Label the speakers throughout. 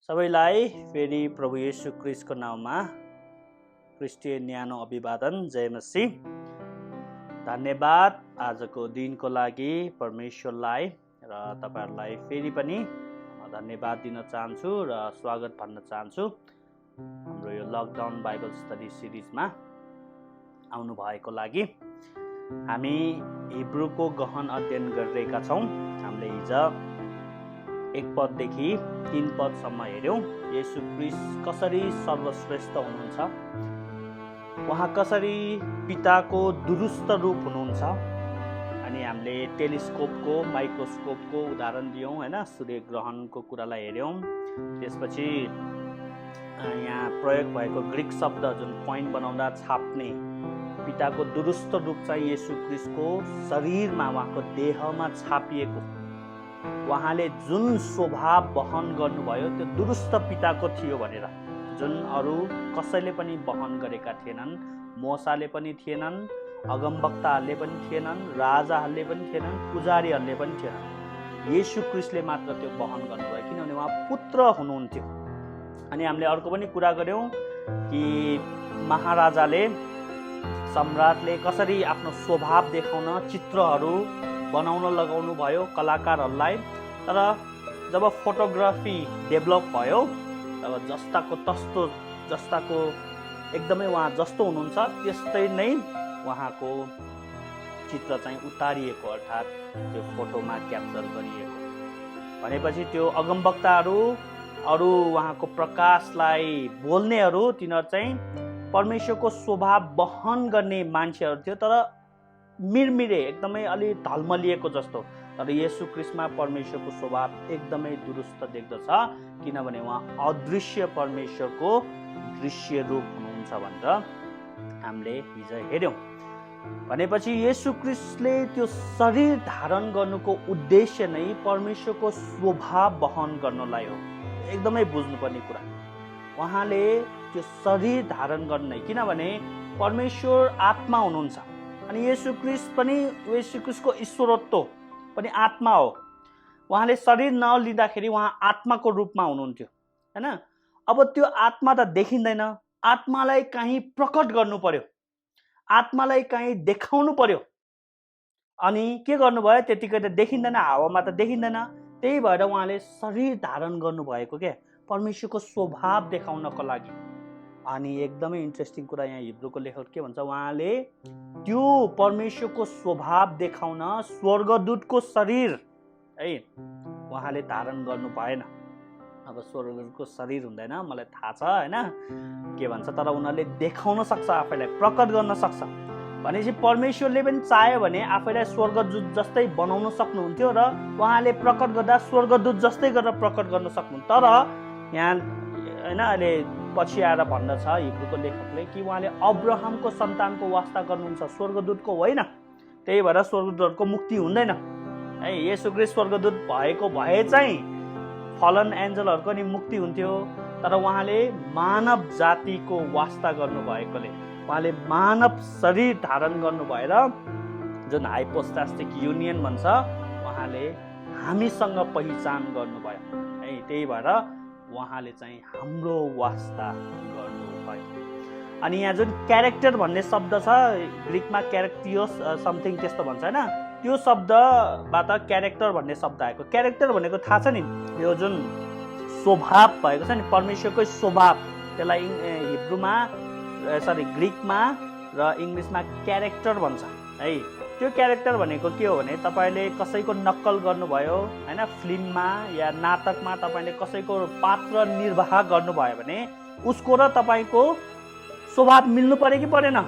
Speaker 1: सबैलाई फेरि प्रभु येशू क्रिस्टको नाममा क्रिस्टियन न्यानो अभिवादन। जय मसीह। धन्यवाद आजको दिनको लागि परमेश्वरलाई र तपाईहरुलाई फेरि पनि धन्यवाद दिन चाहन्छु र स्वागत भन्न चाहन्छु। हाम्रो यो लकडाउन बाइबल स्टडी सिरिजमा आउनु भएको लागि हामी हिब्रूको गहन अध्ययन गरिरहेका छौं। हामीले हिजो 1 पददेखि 3 पदसम्म हेर्यौं। येशू ख्रीष्ट कसरी सर्वश्रेष्ठ हुनुहुन्छ, उहाँ कसरी पिताको दुरुस्त रूप हुनुहुन्छ। अनि हामीले टेलिस्कोपको माइक्रोस्कोपको उदाहरण दियौं हैन, सूर्य ग्रहणको कुरालाई हेर्यौं। त्यसपछि यहाँ प्रयोग भएको ग्रीक शब्द जुन पोइन्ट बनाउँदा छाप्ने पिताको दुरुस्त रूप चाहिँ येशू ख्रीष्टको शरीरमा, उहाँको देहमा छापिएको, उहाँले जुन स्वभाव वहन गर्नुभयो त्यो दुरुस्त पिताको थियो भनेर, जुन अरू कसैले पनि वहन गरेका थिएनन्। मोसाले पनि थिएनन्, अगमवक्ताहरूले पनि थिएनन्, राजाहरूले पनि थिएनन्, पुजारीहरूले पनि थिएनन्। येशू ख्रीष्टले मात्र त्यो वहन गर्नुभयो, किनभने उहाँ पुत्र हुनुहुन्थ्यो। अनि हामीले अर्को पनि कुरा गर्यौं कि महाराजाले, सम्राटले कसरी आफ्नो स्वभाव देखाउन चित्रहरू बनाउन लगाउनु भयो कलाकारहरूलाई। तर जब फोटोग्राफी डेभलप भयो, तब जस्ताको तस्तो, जस्ताको एकदमै उहाँ जस्तो हुनुहुन्छ त्यस्तै नै उहाँको चित्र चाहिँ उतारिएको, अर्थात् त्यो फोटोमा क्याप्चर गरिएको। भनेपछि त्यो अगमवक्ताहरू, अरू उहाँको प्रकाशलाई बोल्नेहरू, तिनीहरू चाहिँ परमेश्वरको स्वभाव वहन गर्ने मान्छेहरू थियो, तर मिरमिरे एकदमै अलि ढलमलिएको जस्तो। तर येशू ख्रीष्टमा परमेश्वरको स्वभाव एकदमै दुरुस्त देख्दछ, किनभने उहाँ अदृश्य परमेश्वरको दृश्य रूप हुनुहुन्छ भनेर हामीले हिजो हेर्यौं। भनेपछि येशू ख्रीष्टले त्यो शरीर धारण गर्नुको उद्देश्य नै परमेश्वरको स्वभाव वहन गर्नलाई हो। एकदमै बुझ्नुपर्ने कुरा, उहाँले त्यो शरीर धारण गर्ने, किनभने परमेश्वर आत्मा हुनुहुन्छ अनि येशू ख्रीष्ट पनि, येशू ख्रीष्टको ईश्वरत्व पनि आत्मा हो। उहाँले शरीर नलिँदाखेरि उहाँ आत्माको रूपमा हुनुहुन्थ्यो हैन। अब त्यो आत्मा त देखिँदैन, आत्मालाई कहीँ प्रकट गर्नु पर्यो, आत्मालाई कहीँ देखाउनु पर्यो। अनि के गर्नुभयो, त्यतिकै त देखिँदैन, हावामा त देखिँदैन। त्यही भएर उहाँले शरीर धारण गर्नुभएको के, परमेश्वरको स्वभाव देखाउनको लागि। अनि एकदमै इन्ट्रेस्टिङ कुरा यहाँ हिब्रूको लेखक के भन्छ, उहाँले त्यो परमेश्वरको स्वभाव देखाउन स्वर्गदूतको शरीर है उहाँले धारण गर्नु भएन। अब स्वर्गदूतको शरीर हुँदैन, मलाई थाहा छ हैन के भन्छ, तर उनीहरूले देखाउन सक्छ, आफैलाई प्रकट गर्न सक्छ। भनेपछि परमेश्वरले पनि चाह्यो भने आफैलाई स्वर्गदूत जस्तै बनाउन सक्नुहुन्थ्यो र उहाँले प्रकट गर्दा स्वर्गदूत जस्तै गरेर प्रकट गर्न सक्नुहुन्थ्यो। तर यहाँ हैन अहिले पछि आएर भन्दछ हिब्रूको लेखकले कि उहाँले अब्राहमको सन्तानको वास्ता गर्नुहुन्छ, स्वर्गदूतको होइन। त्यही भएर स्वर्गदूतहरूको मुक्ति हुँदैन है। येशू ख्रीष्ट स्वर्गदूत भएको भए चाहिँ फलन एन्जलहरूको नि मुक्ति हुन्थ्यो, तर उहाँले मानव जातिको वास्ता गर्नुभएकोले, उहाँले मानव शरीर धारण गर्नु भएर, जुन हाइपोस्टास्टिक युनियन भन्छ, उहाँले हामीसँग पहिचान गर्नुभयो है। त्यही भएर उहाँले चाहिँ हाम्रो वास्ता गर्नुभयो। अनि यहाँ जुन क्यारेक्टर भन्ने शब्द छ, ग्रीकमा क्यारेक्टियोस समथिङ त्यस्तो भन्छ हैन, त्यो शब्दबाट क्यारेक्टर भन्ने शब्द आएको। क्यारेक्टर भनेको थाहा छ नि, यो जुन स्वभाव भएको छ नि, परमेश्वरकै स्वभाव, त्यसलाई हिब्रूमा ग्रीकमा र इङ्ग्लिसमा क्यारेक्टर भन्छ है। त्यो क्यारेक्टर भनेको के हो भने, तपाईले कसैको नक्कल गर्नुभयो हैन, फिल्ममा या नाटकमा तपाईले कसैको पात्र निर्वाह गर्नुभयो भने उसको र तपाईको स्वभाव मिल्नु पर्यो कि परेन।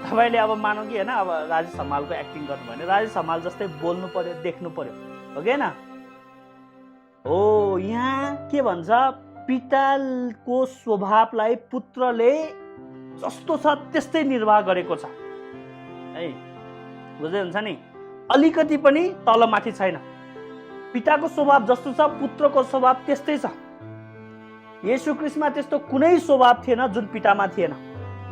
Speaker 1: तपाईले अब मानौ कि हैन, अब राजेश हमालको एक्टिङ गर्नुभयो भने राजेश हमाल जस्तै बोल्नु पर्यो, देख्नु पर्यो, हो कि हैन। हो, यहाँ के भन्छ, पिताको स्वभावलाई पुत्रले जस्तो छ त्यस्तै निर्वाह गरेको छ है। बुझ्दै हुन्छ नि, अलिकति पनि तलमाथि छैन। पिताको स्वभाव जस्तो छ, पुत्रको स्वभाव त्यस्तै छ। येशू ख्रीष्टमा त्यस्तो कुनै स्वभाव थिएन जुन पितामा थिएन।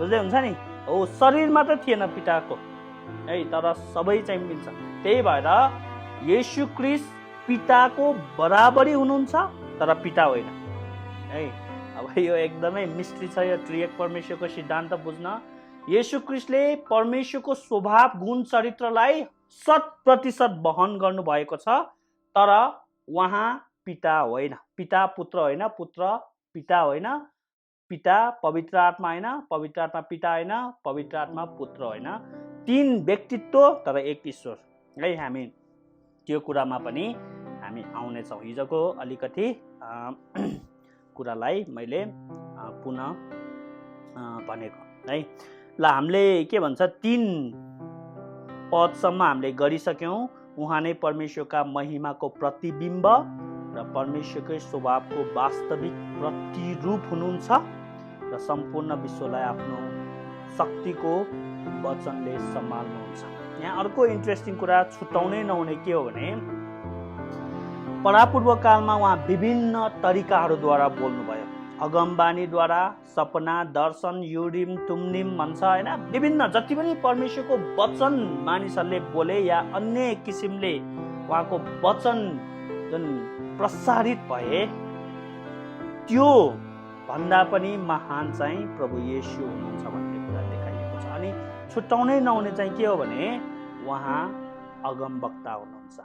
Speaker 1: बुझ्दै हुन्छ नि। हो, शरीर मात्र थिएन पिताको है, तर सबै चाहिँ मिल्छ। त्यही भएर येशू ख्रीष्ट पिताको बराबरी हुनुहुन्छ, तर पिता होइन। है। अब यो एकदमै मिस्ट्री छ, यो त्रिएक परमेश्वरको सिद्धान्त बुझ्न। येशू ख्रीष्टले परमेश्वरको स्वभाव गुण चरित्रलाई 100% वहन गर्नुभएको छ, तर उहाँ पिता होइन, पिता पुत्र होइन, पुत्र पिता होइन, पिता पवित्र आत्मा होइन, पवित्र आत्मा पिता होइन, पवित्र आत्मा पुत्र होइन, 3 व्यक्तित्व तर एक ईश्वर है। हामी त्यो कुरामा पनि हामी आउनेछौँ। हिजोको अलिकति कुरालाई मैले पुनः भनेको है। ल हामीले के भन्छ 3 पदसम्म हामीले गरिसक्यौँ। उहाँ नै परमेश्वरका महिमाको प्रतिबिम्ब र परमेश्वरकै स्वभावको वास्तविक प्रतिरूप हुनुहुन्छ र सम्पूर्ण विश्वलाई आफ्नो शक्तिको वचनले सम्हाल्नुहुन्छ। यहाँ अर्को इन्ट्रेस्टिङ कुरा छुटाउनै नहुने के हो भने परापूर्व कालमा उहाँ विभिन्न तरिकाहरूद्वारा बोल्नुभयो। अगमबानीद्वारा, सपना, दर्शन, युरिम तुम्निम भन्छ होइन, विभिन्न जति पनि परमेश्वरको वचन मानिसहरूले बोले या अन्य किसिमले उहाँको वचन जुन प्रसारित भए, त्यो भन्दा पनि महान चाहिँ प्रभु येशू हुनुहुन्छ भन्ने कुरा देखाइएको छ। अनि छुट्याउनै नहुने चाहिँ के हो भने उहाँ अगमवक्ता हुनुहुन्छ,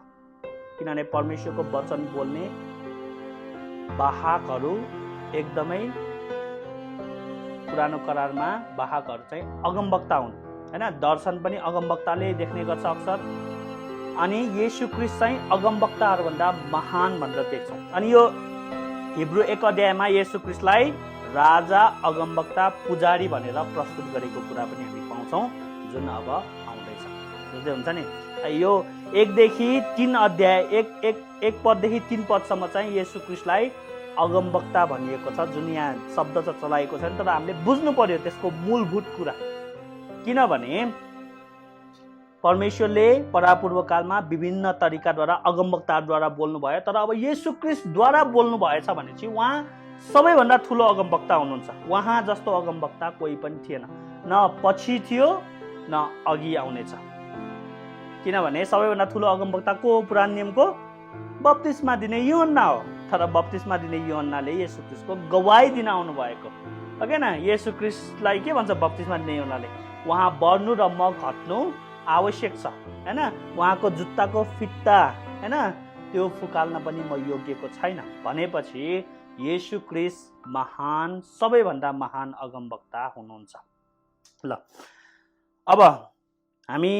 Speaker 1: किनभने परमेश्वरको वचन बोल्ने वाहकहरू एकदमै पुरानो करारमा वाहकहरू चाहिँ अगमवक्ता हुन् होइन। दर्शन पनि अगमवक्ताले देख्ने गर्छ अक्सर। अनि येशू ख्रीष्ट चाहिँ अगमवक्ताहरूभन्दा महान भनेर देख्छौँ। अनि यो हिब्रू 1 अध्यायमा येशू ख्रीष्टलाई राजा, अगमवक्ता, पुजारी भनेर प्रस्तुत गरेको कुरा पनि हामी पाउँछौँ, जुन अब आउँदैछ। बुझ्दै हुन्छ नि। यो 1 देखि 3 अध्याय 1 पददेखि 3 पदसम्म चाहिँ येशू ख्रीष्टलाई अगमवक्ता भनिएको छ, जुन यहाँ शब्द चाहिँ चलाएको छ। तर हामीले बुझ्नु पर्यो त्यसको मूलभूत कुरा, किनभने परमेश्वरले परापूर्व कालमा विभिन्न तरिकाद्वारा अगमवक्ताद्वारा बोल्नुभयो, तर अब येशू ख्रीष्टद्वारा बोल्नु भएछ भने चाहिँ उहाँ सबैभन्दा ठुलो अगमवक्ता हुनुहुन्छ। उहाँ जस्तो अगमवक्ता कोही पनि थिएन, न पछि थियो न अघि आउनेछ। किनभने सबैभन्दा ठुलो अगमवक्ता को हो पुरानो नियमको? बप्तिस्मा दिने यूहन्ना हो। तर बप्तिस्मा दिने यूहन्नाले येशू ख्रीष्टको गवाही दिन आउनु भएको हो कि न। येशू ख्रीष्टलाई के भन्छ बप्तिस्मा दिने यूहन्नाले? उहाँ बढ्नु र म घट्नु आवश्यक छ हैन। उहाँको जुत्ताको फिट्टा हैन त्यो फुकाल्न पनि म योग्यको छैन भनेपछि येशू ख्रीष्ट महान, सबैभन्दा महान अगमवक्ता हुनुहुन्छ। ल अब हामी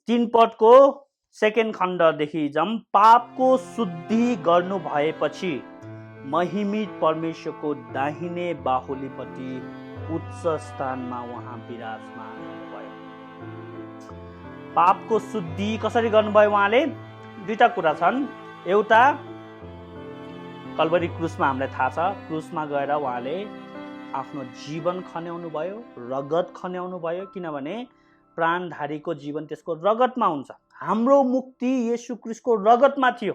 Speaker 1: 3 पदको 2nd खण्डदेखि जाऊँ। पापको शुद्धि गर्नु भएपछि महिमित परमेश्वरको दाहिने बाहुलीपट्टि उच्च स्थानमा उहाँ विराजमान हुनुभयो। पापको शुद्धि कसरी गर्नुभयो उहाँले? 2टा कुरा छन्। एउटा कल्वरी क्रुसमा हामीलाई थाहा छ, क्रुसमा गएर उहाँले आफ्नो जीवन खन्याउनु भयो, रगत खन्याउनु भयो, किनभने प्राणधारीको जीवन त्यसको रगतमा हुन्छ। हाम्रो मुक्ति येशू ख्रीष्टको रगतमा थियो।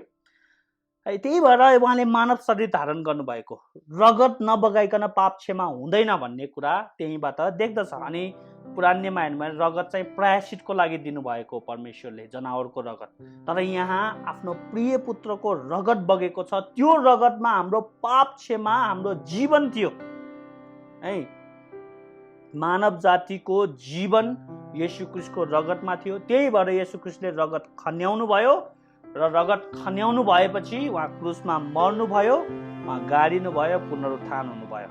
Speaker 1: त्यही भएर उहाँले मानव शरीर धारण गर्नुभएको। रगत नबगाइकन पाप क्षमा हुँदैन भन्ने कुरा त्यहीबाट देख्दछ। अनि पुरानो नियममा रगत चाहिँ प्रायश्चितको लागि दिनुभएको परमेश्वरले, जनावरको रगत। तर यहाँ आफ्नो प्रिय पुत्रको रगत बगेको छ। त्यो रगतमा हाम्रो पाप क्षमा, हाम्रो जीवन थियो है। मानव जातिको जीवन येशू ख्रीष्टको रगतमा थियो। त्यही भएर येशू ख्रीष्टले रगत खन्याउनु भयो र रगत खन्याउनु भएपछि उहाँ क्रुसमा मर्नु भयो, उहाँ गाडिनु भयो, पुनरुत्थान हुनुभयो।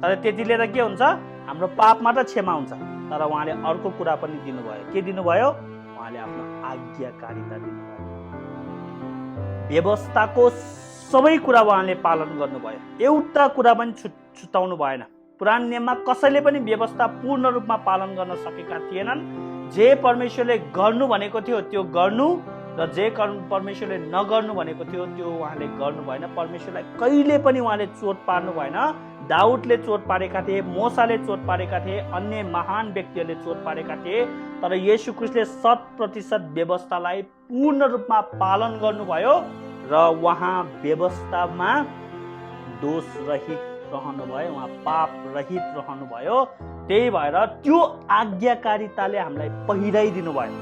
Speaker 1: तर त्यतिले त के हुन्छ? हाम्रो पाप मात्र क्षमा हुन्छ। तर उहाँले अर्को कुरा पनि दिनुभयो। के दिनुभयो? उहाँले आफ्नो आज्ञाकारिता दिनुभयो। व्यवस्थाको सबै कुरा उहाँले पालन गर्नुभयो। एउटा कुरा पनि छुटाउनु भएन। पुरानो नियममा कसैले पनि व्यवस्था पूर्ण रूपमा पालन गर्न सकेका थिएनन्। जे परमेश्वरले गर्नु भनेको थियो त्यो गर्नु र जे परमेश्वरले नगर्नु भनेको थियो त्यो उहाँले गर्नु भएन। परमेश्वरलाई कहिले पनि उहाँले चोट पार्नु भएन। दाउदले चोट पारेका थिए, मोसाले चोट पारेका थिए, अन्य महान व्यक्तिहरूले चोट पारेका थिए। तर येशू ख्रीष्टले 100% व्यवस्थालाई पूर्ण रूपमा पालन गर्नुभयो र उहाँ व्यवस्थामा दोष रहित रहनुभयो, उहाँ पाप रहित रहनुभयो। त्यही भएर त्यो आज्ञाकारिताले हामीलाई पहिराइदिनु भयो।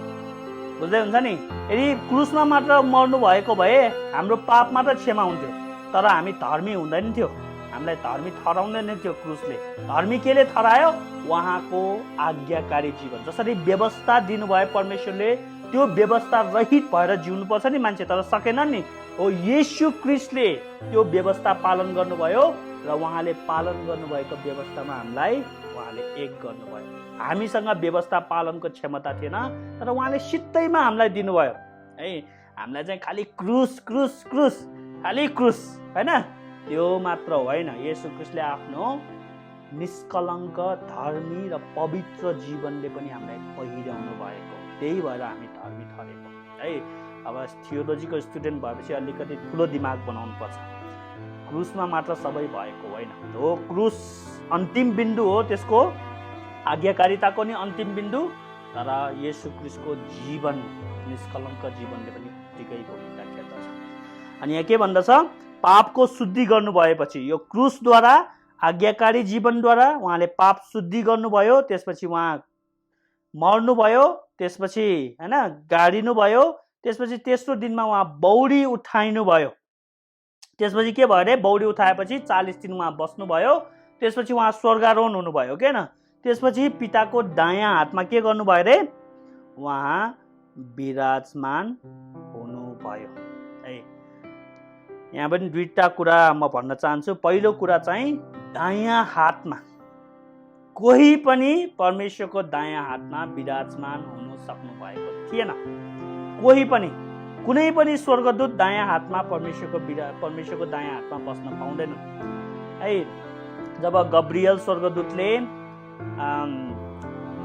Speaker 1: बुझ्दै हुन्छ नि। यदि क्रुसमा मात्र मर्नु भएको भए हाम्रो पाप मात्र क्षमा हुन्थ्यो। तर हामी धर्मी हुँदैन थियो, हामीलाई धर्मी ठहराउँदैन थियो क्रुसले। धर्मी केले ठहरायो? उहाँको आज्ञाकारी जीवन। जसरी व्यवस्था दिनुभयो परमेश्वरले, त्यो व्यवस्था रहित भएर जिउनुपर्छ नि मान्छे, तर सकेन नि। हो, येशू क्रिस्टले त्यो व्यवस्था पालन गर्नुभयो र उहाँले पालन गर्नुभएको व्यवस्थामा हामीलाई उहाँले एक गर्नुभयो। हामीसँग व्यवस्था पालनको क्षमता थिएन, तर उहाँले सित्तैमा हामीलाई दिनुभयो है। हामीलाई चाहिँ खालि क्रुस क्रुस क्रुस, खालि क्रुस हैन, त्यो मात्र होइन। येशू क्रिस्टले आफ्नो निष्कलङ्क, धर्मी र पवित्र जीवनले पनि हामीलाई पहिर्याउनु भएको, त्यही भएर हामी धर्मी ठरेको है। अब थियोलोजीको स्टुडेन्ट भएपछि अलिकति ठुलो दिमाग बनाउनु पर्छ। क्रुसमा मात्र सबै भएको होइन हो। क्रुस अन्तिम बिन्दु हो, त्यसको आज्ञाकारिताको नि अन्तिम बिन्दु, तर येशू क्रिस्टको जीवन, निष्कलङ्क जीवनले पनि उत्तिकै भूमिका खेल्दछ। अनि यहाँ के भन्दछ? पापको शुद्धि गर्नु भएपछि, यो क्रुसद्वारा, आज्ञाकारी जीवनद्वारा उहाँले पाप शुद्धि गर्नुभयो, त्यसपछि उहाँ मर्नुभयो, त्यसपछि हैन गाडिनुभयो, त्यसपछि तेस्रो दिनमा उहाँ बौडी उठाइनुभयो। त्यसपछि के भयो अरे? बौडी उठाएपछि 40 दिन उहाँ बस्नुभयो, त्यसपछि उहाँ स्वर्गारोहण हुनुभयो के न। त्यसपछि पिताको दायाँ हातमा के गर्नुभयो अरे? उहाँ विराजमान हुनुभयो है। यहाँ पनि दुईटा कुरा म भन्न चाहन्छु। पहिलो कुरा चाहिँ दायाँ हातमा, कोही पनि परमेश्वरको दायाँ हातमा विराजमान हुन सक्नु भएको थिएन। कोही पनि, कुनै पनि स्वर्गदूत दायाँ हातमा परमेश्वरको दायाँ हातमा बस्न पाउँदैन है। जब गब्रियल स्वर्गदूतले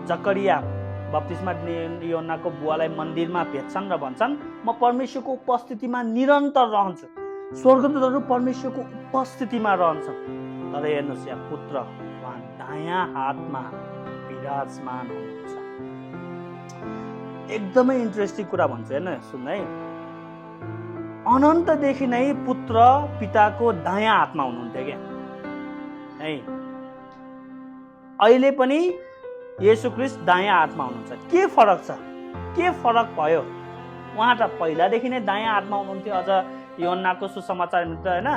Speaker 1: जकरिया बप्तिस्मा यूहन्नाको बुवालाई मन्दिरमा भेट्छन् र भन्छन्, म परमेश्वरको उपस्थितिमा निरन्तर रहन्छु। स्वर्गदूतहरू परमेश्वरको उपस्थितिमा रहन्छन्, तर हेर्नुहोस् यहाँ पुत्र उहाँ दायाँ हातमा विराजमान हुनुहुन्छ। एकदमै इन्ट्रेस्टिङ कुरा भन्छु हेर्न, सुन्न है। अनन्तदेखि नै पुत्र पिताको दायाँ हातमा हुनुहुन्थ्यो क्या है। अहिले पनि येशू ख्रीष्ट दायाँ हातमा हुनुहुन्छ। के फरक छ? के फरक भयो? उहाँ त पहिलादेखि नै दायाँ हातमा हुनुहुन्थ्यो। अझ यूहन्नाको सुसमाचार होइन,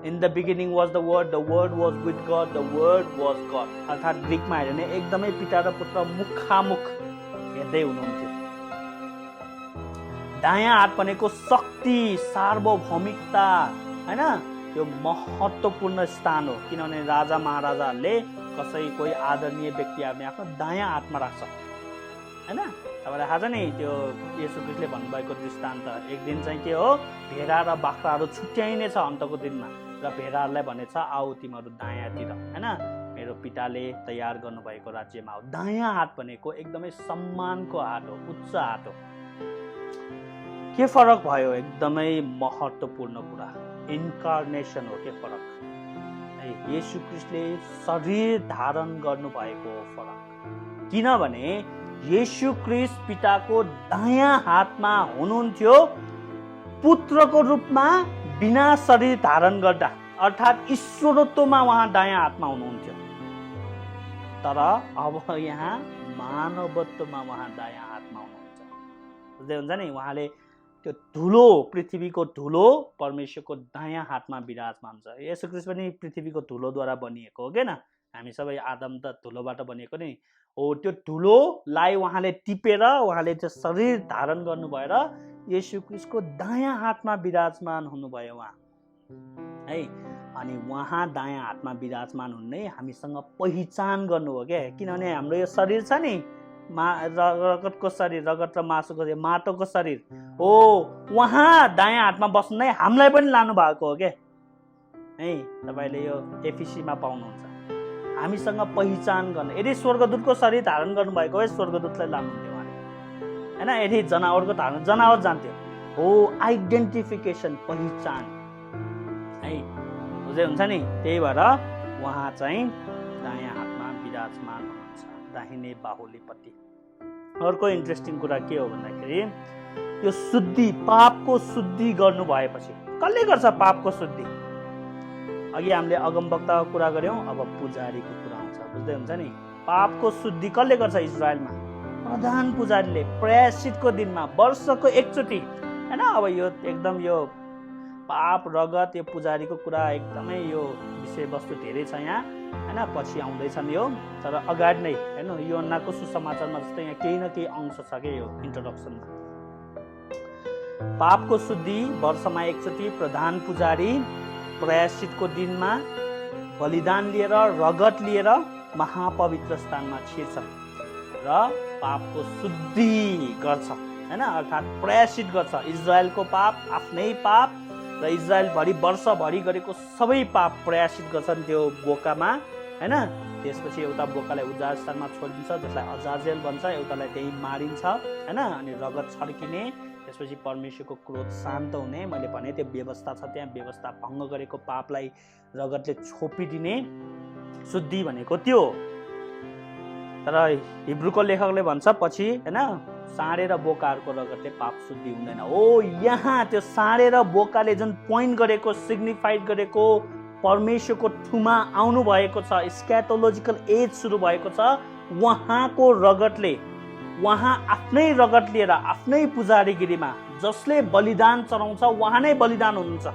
Speaker 1: in the beginning was the word was with God, the word was God. अर्थात् ग्रिकमा हेऱ्यो भने एकदमै पिता र पुत्र मुखामुख हेर्दै हुनुहुन्थ्यो। दायाँ हात भनेको शक्ति, सार्वभौमिकता होइन, यो महत्त्वपूर्ण स्थान हो। किनभने राजा महाराजाहरूले कोही आदरणीय व्यक्तिहरूले आफ्नो दायाँ हातमा राख्छ होइन। तपाईँलाई थाहा छ नि त्यो येशू ख्रीष्टले भन्नुभएको दृष्टान्त, एक दिन चाहिँ के हो, भेडा र बाख्राहरू छुट्याइने छ अन्तको दिनमा, र भेडाहरूलाई भनेछ आऊ तिमीहरू दायाँतिर होइन, मेरो पिताले तयार गर्नुभएको राज्यमा हो। दायाँ हात भनेको एकदमै सम्मानको हात हो, उच्च हात हो। के फरक भयो? एकदमै महत्त्वपूर्ण कुरा, इन्कार्नेसन हो के फरक। येशू ख्रीष्टले शरीर धारण गर्नुभएको फरक। किनभने येशू ख्रीष्ट पिताको दायाँ हातमा हुनुहुन्थ्यो पुत्रको रूपमा, बिना शरीर धारण गर्दा, अर्थात् ईश्वरत्वमा उहाँ दायाँ हातमा हुनुहुन्थ्यो। तर अब यहाँ मानवत्वमा उहाँ दायाँ हातमा हुनुहुन्छ। बुझ्दै हुन्छ नि? उहाँले त्यो धुलो, पृथ्वीको धुलो परमेश्वरको दायाँ हातमा विराजमान छ। येशू ख्रीष्ट पनि पृथ्वीको धुलोद्वारा बनिएको हो किन? हामी सबै आदम त धुलोबाट बनिएको नि हो। त्यो धुलोलाई उहाँले टिपेर उहाँले त्यो शरीर धारण गर्नु भएर येशू ख्रीष्टको दायाँ हातमा विराजमान हुनुभयो उहाँ है। अनि उहाँ दायाँ हातमा विराजमान हुने हामीसँग पहिचान गर्नु हो क्या। किनभने हाम्रो यो शरीर छ नि, रगतको शरीर, रगत र मासुको माटोको शरीर हो, उहाँ दायाँ हातमा बस्नु नै हामीलाई पनि लानु भएको हो क्या है। तपाईँले यो एफिसीमा पाउनुहुन्छ। हामीसँग पहिचान गर्ने, यदि स्वर्गदूतको शरीर धारण गर्नुभएको भए स्वर्गदूतलाई लानुहुन्थ्यो उहाँले होइन। यदि जनावरको धारण, जनावर जान्थ्यो हो। आइडेन्टिफिकेसन, पहिचान है, बुझ्दै हुन्छ नि? त्यही भएर उहाँ चाहिँ दायाँ हातमा विराजमान हुनुहुन्छ, दाहिने बाहुलीपट्टि। अर्को इन्ट्रेस्टिङ कुरा के हो भन्दाखेरि, यो शुद्धि, पापको शुद्धि गर्नु भएपछि कसले गर्छ पापको शुद्धि? अघि हामीले अगमवक्ताको कुरा गऱ्यौँ, अब पुजारीको कुरा आउँछ। बुझ्दै हुन्छ नि? पापको शुद्धि कसले गर्छ इजरायलमा? प्रधान पुजारीले प्रायश्चितको दिनमा, वर्षको एकचोटि होइन। अब यो एकदम यो पाप रगत यो पुजारीको कुरा एकदमै यो विषयवस्तु धेरै छ यहाँ हैन, पछि आउँदैछन् यो, तर अगाडि नै हैन यूहन्नाको सुसमाचारमा जस्तै यहाँ केही न केही अंश छ के यो इन्ट्रोडक्सनमा। पापको शुद्धि वर्षमा एकचोटि प्रधान पुजारी प्रायश्चितको दिनमा बलिदान लिएर रगत लिएर महापवित्र स्थानमा छिर्छ र पापको शुद्धि गर्छ हैन, अर्थात् प्रायश्चित गर्छ। इजरायलको पाप, आफ्नै पाप र इजरायलभरि वर्षभरि गरेको सबै पाप प्रायश्चित गर्छन् त्यो बोकामा हैन। त्यसपछि एउटा बोकालाई उजाड स्थानमा छोडिन्छ जसलाई अजाजेल भन्छ, एउटालाई त्यही मारिन्छ हैन, अनि रगत छर्किने, त्यसपछि परमेश्वरको क्रोध शान्त हुने। मैले भने त्यो व्यवस्था छ त्यहाँ, व्यवस्था भङ्ग गरेको पापलाई रगतले छोपिदिने शुद्धि भनेको त्यो। तर हिब्रूको लेखकले भन्छ पछि हैन साँडे र बोकाहरूको रगतले पाप शुद्धि हुँदैन। ओ यहाँ त्यो साँडे र बोकाले जुन पोइन्ट गरेको, सिग्निफाइड गरेको परमेश्वरको ठुमा आउनु भएको छ, स्क्याटोलोजिकल एज सुरु भएको छ, उहाँको रगतले, उहाँ आफ्नै रगत लिएर आफ्नै पुजारीगिरीमा जसले बलिदान चढाउँछ उहाँ नै बलिदान हुनुहुन्छ।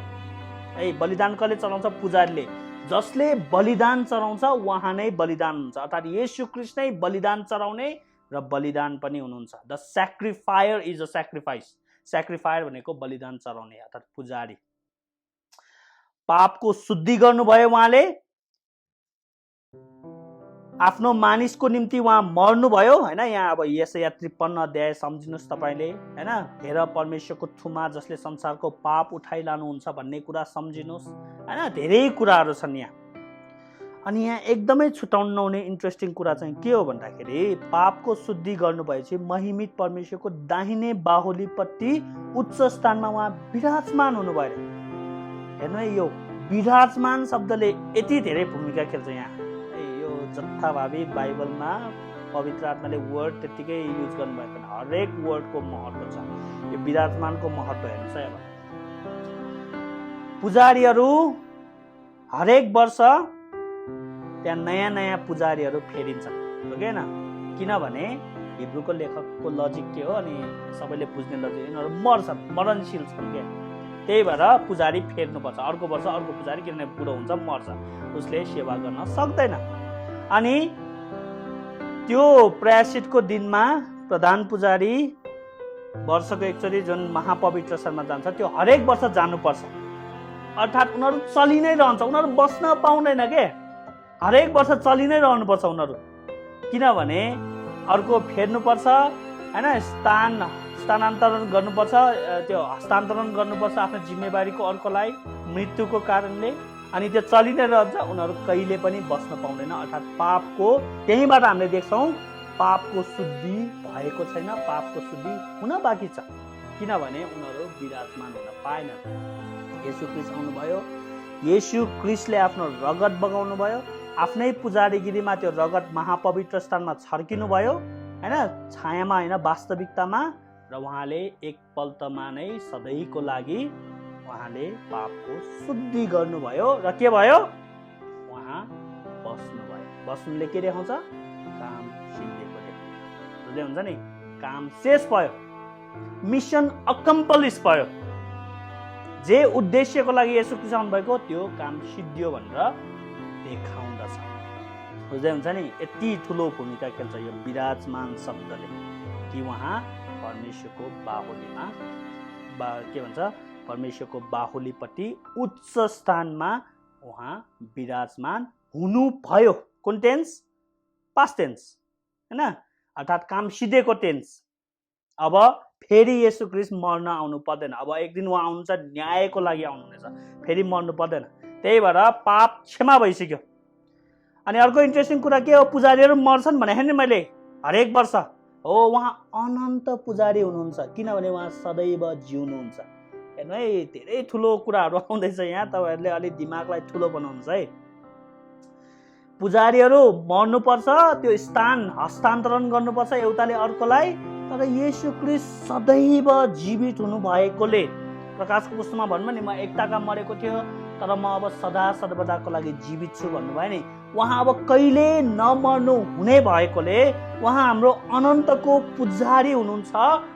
Speaker 1: है बलिदान कसले चढाउँछ? पुजारीले। जसले बलिदान चढाउँछ उहाँ नै बलिदान हुन्छ, अर्थात् येशू ख्रीष्ट नै बलिदान चढाउने र बलिदान पनि हुनुहुन्छ। The sacrificer is a sacrifice. Sacrificer भनेको बलिदान चढाउने अर्थात् पुजारी। पापको शुद्धि गर्नुभयो उहाँले, आफ्नो मानिसको निम्ति उहाँ मर्नुभयो हैन। यहाँ अब यशाया 53 अध्याय सम्झिनुहोस् तपाईले हैन। हेर परमेश्वरको थुमा जसले संसारको पाप उठाइलानुहुन्छ भन्ने कुरा सम्झिनुहोस् हैन। धेरै कुराहरू छन् यहाँ। अनि यहाँ एकदमै छुटाउन नहुने इन्ट्रेस्टिङ कुरा चाहिँ के हो भन्दाखेरि पापको शुद्धि गर्नुभएपछि महिमित परमेश्वरको दाहिने बाहुलीपट्टि उच्च स्थानमा उहाँ विराजमान हुनुभयो। हेर्नु है यो विराजमान शब्दले यति धेरै भूमिका खेल्छ यहाँ। यो जथाभावी बाइबलमा पवित्र आत्माले वर्ड त्यतिकै युज गर्नुभएको छैन, हरेक वर्डको महत्त्व छ। यो विराजमानको महत्त्व हेर्नुहोस् है। अब पुजारीहरू हरेक वर्ष त्यहाँ नयाँ नयाँ पुजारीहरू फेरिन्छन्, हो कि होइन? किनभने हिब्रूको लेखकको लजिक के हो अनि सबैले बुझ्ने लजिक, यिनीहरू मर्छन्, मरणशील छन् क्या। त्यही भएर पुजारी फेर्नुपर्छ, अर्को वर्ष अर्को पुजारी, किनभने बुढो हुन्छ मर्छ, उसले सेवा गर्न सक्दैन। अनि त्यो प्रायश्चितको दिनमा प्रधान पुजारी वर्षको एकचोटि जुन महापवित्र स्थानमा जान्छ त्यो हरेक वर्ष जानुपर्छ। अर्थात् उनीहरू चलि नै रहन्छ, उनीहरू बस्न पाउँदैन के, हरेक वर्ष चलि नै रहनुपर्छ उनीहरू। किनभने अर्को फेर्नुपर्छ हैन, स्थानान्तरण गर्नुपर्छ, त्यो हस्तान्तरण गर्नुपर्छ आफ्नो जिम्मेवारीको अर्कोलाई मृत्युको कारणले। अनि त्यो चलि नै रहन्छ, उनीहरू कहिले पनि बस्न पाउँदैन। अर्थात् पापको, त्यहीँबाट हामीले देख्छौँ पापको शुद्धि भएको छैन, पापको शुद्धि हुन बाँकी छ, किनभने उनीहरू विराजमान हुन पाएनन्। येशू ख्रीष्ट आउनुभयो, येशू ख्रीष्टले आफ्नो रगत बगाउनु भयो, आफ्नै पुजारीगिरीमा त्यो रगत महापवित्र स्थानमा छर्किनु भयो हैन, छायामा होइन वास्तविकतामा। र उहाँले एकपल्टमा नै सधैँको लागि उहाँले पापको शुद्धि गर्नुभयो र के भयो? उहाँ बस्नुभयो। बस्नुले के देखाउँछ? काम सिद्धिएको देखाउँछ। बुझ्दै हुन्छ नि, काम शेष भयो, मिसन अकम्प्लिस भयो। जे उद्देश्यको लागि येशू ख्रीष्ट आउनुभएको त्यो काम सिद्धियो भनेर देखाउँदछ। बुझ्दै हुन्छ नि, यति ठुलो भूमिका खेल्छ यो विराजमान शब्दले कि उहाँ परमेश्वरको बाहुलीमा के भन्छ, परमेश्वरको बाहुलीपट्टि उच्च स्थानमा उहाँ विराजमान हुनुभयो। कुन टेन्स? पास्ट टेन्स हैन, अर्थात् काम सिद्धेको टेन्स। अब फेरि येशू ख्रीष्ट मर्न आउनु पर्दैन। अब एक दिन उहाँ आउनुहुन्छ, न्यायको लागि आउनुहुनेछ, फेरि मर्नु पर्दैन। त्यही भएर पाप क्षमा भइसक्यो। अनि अर्को इन्ट्रेस्टिङ कुरा के हो? पुजारीहरू मर्छन् भने नि मैले हरेक वर्ष हो, उहाँ अनन्त पुजारी हुनुहुन्छ, किनभने उहाँ सदैव जिउनुहुन्छ। हेर्नु है, धेरै ठुलो कुराहरू आउँदैछ यहाँ, तपाईँहरूले अलिक दिमागलाई ठुलो बनाउनुहोस् है। पुजारीहरू मर्नुपर्छ, त्यो स्थान हस्तान्तरण गर्नुपर्छ एउटाले अर्कोलाई, तर येशू ख्रीष्ट सदैव जीवित हुनु भएकोले, प्रकाशको पुस्तकमा भन्नु नि, म एकताका मरेको थियो तर म अब सदा सर्वदाको लागि जीवित छु भन्नुभयो नि। उहाँ अब कहिले नमर्नु हुने भएकोले उहाँ हाम्रो अनन्तको पुजारी हुनुहुन्छ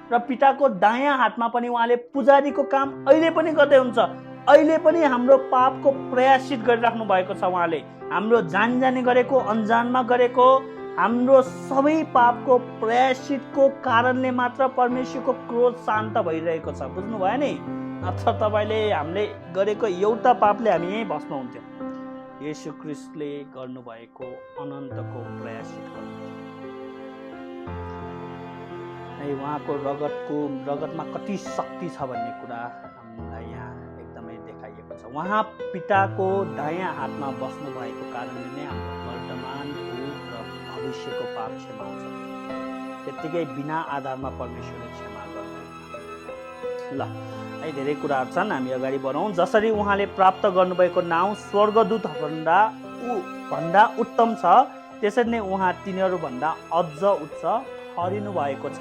Speaker 1: र पिताको दायाँ हातमा पनि उहाँले पुजारीको काम अहिले पनि गर्दै हुन्छ। अहिले पनि हाम्रो पापको प्रायश्चित गरिराख्नु भएको छ उहाँले। हाम्रो जानी गरेको, अन्जानमा गरेको हाम्रो सबै पापको प्रायश्चितको कारणले मात्र परमेश्वरको क्रोध शान्त भइरहेको छ। बुझ्नुभयो नि? नत्र तपाईँले हामीले गरेको एउटा पापले हामी यहीँ भस्नुहुन्थ्यो। येशू ख्रीष्टले गर्नुभएको अनन्तको प्रायश्चित गर्नुहुन्थ्यो। उहाँको रगतमा कति शक्ति छ भन्ने कुरा हामीलाई यहाँ एकदमै देखाइएको छ। उहाँ पिताको दायाँ हातमा बस्नु भएको कारणले नै हाम्रो वर्तमान, भूत र भविष्यको पाप क्षमा हुन्छ। त्यत्तिकै बिना आधारमा परमेश्वरले क्षमा गर्नुहुन्छ। ल, है धेरै कुराहरू छन्, हामी अगाडि बढौँ। जसरी उहाँले प्राप्त गर्नुभएको नाउँ स्वर्गदूतभन्दा उत्तम छ, त्यसरी नै उहाँ तिनीहरूभन्दा अझ उच्च ठहरिनु भएको छ।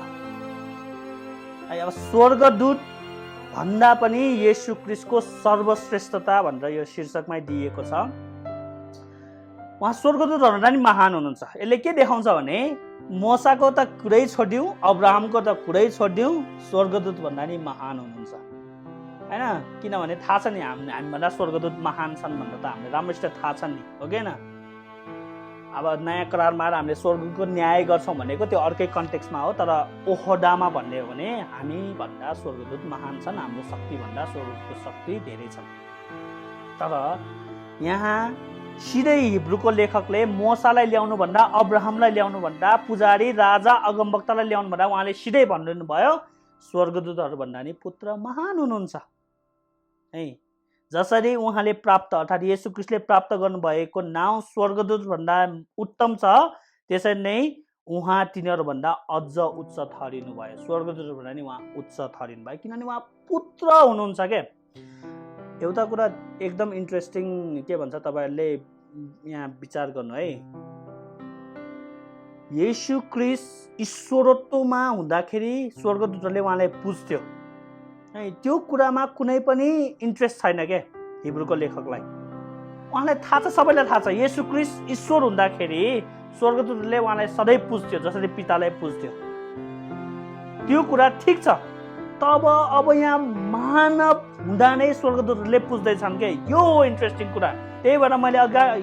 Speaker 1: अब स्वर्गदूत भन्दा पनि येशू ख्रीष्टको सर्वश्रेष्ठता भनेर यो शीर्षकमै दिएको छ। उहाँ स्वर्गदूतभन्दा नि महान हुनुहुन्छ। यसले के देखाउँछ भने मोसाको त कुरै छोडिदिउँ, अब्राहमको त कुरै छोडिदिउँ, स्वर्गदूत भन्दा नि महान हुनुहुन्छ, होइन? किनभने थाहा छ नि हामीभन्दा स्वर्गदूत महान छन् भनेर त हामीले राम्रोसित थाहा छ नि, हो कि होइन? अब नयाँ करारमा हामीले स्वर्गको न्याय गर्छौँ भनेको त्यो अर्कै कन्टेक्स्टमा हो, तर ओहदामा भन्ने हो भने हामीभन्दा स्वर्गदूत महान छन्, हाम्रो शक्तिभन्दा स्वर्गको शक्ति धेरै छन्। तर यहाँ सिधै हिब्रूको लेखकले मोसालाई ल्याउनुभन्दा, अब्राहमलाई ल्याउनुभन्दा, पुजारी, राजा, अगमवक्तालाई ल्याउनुभन्दा उहाँले सिधै भन्नु भयो स्वर्गदूतहरूभन्दा नि पुत्र महान हुनुहुन्छ है। जसरी उहाँले प्राप्त अर्थात् येशू ख्रीष्टले प्राप्त गर्नुभएको नाउँ स्वर्गदूतभन्दा उत्तम छ, त्यसरी नै उहाँ तिनीहरूभन्दा अझ उच्च ठहरिनु भयो। स्वर्गदूतभन्दा नि उहाँ उच्च ठहरिनु भयो किनभने उहाँ पुत्र हुनुहुन्छ के। एउटा कुरा एकदम इन्ट्रेस्टिङ के भन्छ तपाईँहरूले यहाँ विचार गर्नु है। येशू ख्रीष्ट ईश्वरत्वमा हुँदाखेरि स्वर्गदूतहरूले उहाँलाई पुज्थ्यो है, त्यो कुरामा कुनै पनि इन्ट्रेस्ट छैन के हिब्रूको लेखकलाई। उहाँलाई थाहा छ, सबैलाई थाहा छ, येशू ख्रीष्ट ईश्वर हुँदाखेरि स्वर्गदूतले उहाँलाई सधैँ पुज्थ्यो जसरी पितालाई पुज्थ्यो। त्यो कुरा ठिक छ, तब अब यहाँ मानव हुँदा नै स्वर्गदूतले पुज्दैछन् के। यो हो इन्ट्रेस्टिङ कुरा। त्यही भएर मैले